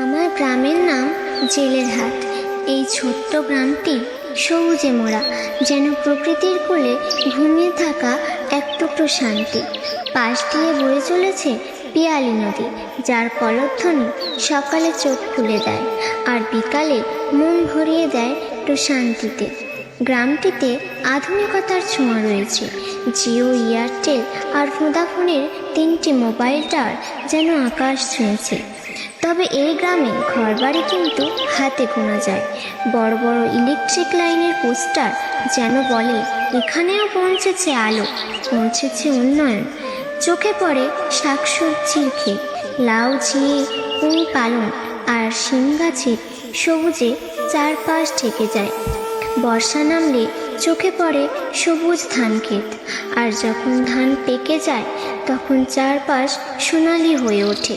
আমার গ্রামের নাম জেলের হাট। এই ছোট্ট গ্রামটি সবুজে মোড়া, যেন প্রকৃতির কোলে ঘুমিয়ে থাকা এক টুকরো শান্তি। পাশ দিয়ে বয়ে চলেছে পিয়ালি নদী, যার কলধ্বনি সকালে চোখ খুলে দেয় আর বিকালে মন ভরিয়ে দেয় প্রশান্তিতে। গ্রামটিতে আধুনিকতার ছোঁয়া রয়েছে। জিও, এয়ারটেল আর ভোডাফোনের 3টি মোবাইল টাওয়ার যেন আকাশ ছুঁয়েছে। তবে এই গ্রামে ঘরবাড়ি কিন্তু হাতে গোনা যায়। বড় বড় ইলেকট্রিক লাইনের পোস্টার যেন বলে এখানেও পৌঁছেছে আলো, পৌঁছেছে উন্নয়ন। চোখে পড়ে শাকসবজির ক্ষেত, লাউ, ঝিঙে, পুঁই পালং আর শিম গাছের সবুজে চারপাশ ঢেকে যায়। বর্ষা নামলে চোখে পড়ে সবুজ ধান ক্ষেত, আর যখন ধান পেকে যায় তখন চারপাশ সোনালি হয়ে ওঠে।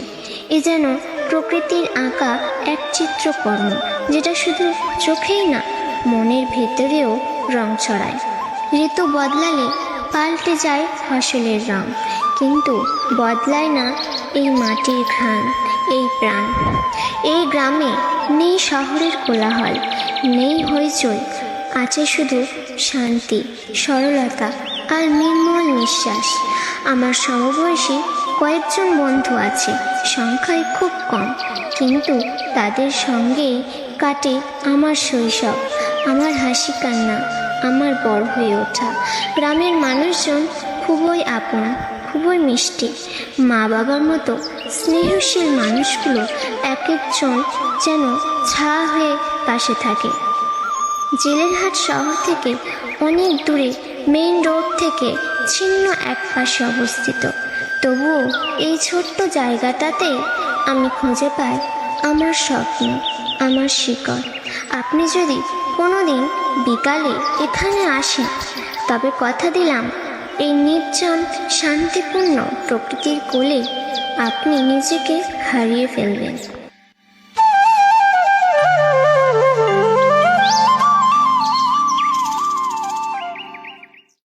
এ যেন প্রকৃতির আঁকা এক চিত্রকর্ম, যেটা শুধু চোখেই না, মনের ভেতরেও রং ছড়ায়। ঋতু বদলালে পাল্টে যায় ফসলের রং, কিন্তু বদলায় না এই মাটির ঘ্রাণ, এই প্রাণ। এই গ্রামে নেই শহরের কোলাহল, নেই হইচই, আছে শুধু শান্তি, সরলতা আর নির্মল নিঃশ্বাস। আমার সমবয়সী কয়েকজন বন্ধু আছে, সংখ্যায় খুব কম, কিন্তু তাদের সঙ্গেই কাটে আমার শৈশব, আমার হাসি কান্না, আমার বড় হয়ে ওঠা। গ্রামের মানুষজন খুবই আপন, খুবই মিষ্টি। মা বাবার মতো স্নেহশীল মানুষগুলো এক একজন যেন ছায়া হয়ে পাশে থাকে। জেলের হাট শহর থেকে অনেক দূরে, মেইন রোড থেকে ছিন্ন এক পাশে অবস্থিত। তবুও এই ছোট্ট জায়গাটাতে আমি খুঁজে পাই আমার স্বপ্ন, আমার শিকড়। আপনি যদি কোনোদিন বিকালে এখানে আসেন, তবে কথা দিলাম এই নির্জন শান্তিপূর্ণ প্রকৃতির কোলে আপনি নিজেকে হারিয়ে ফেলবেন।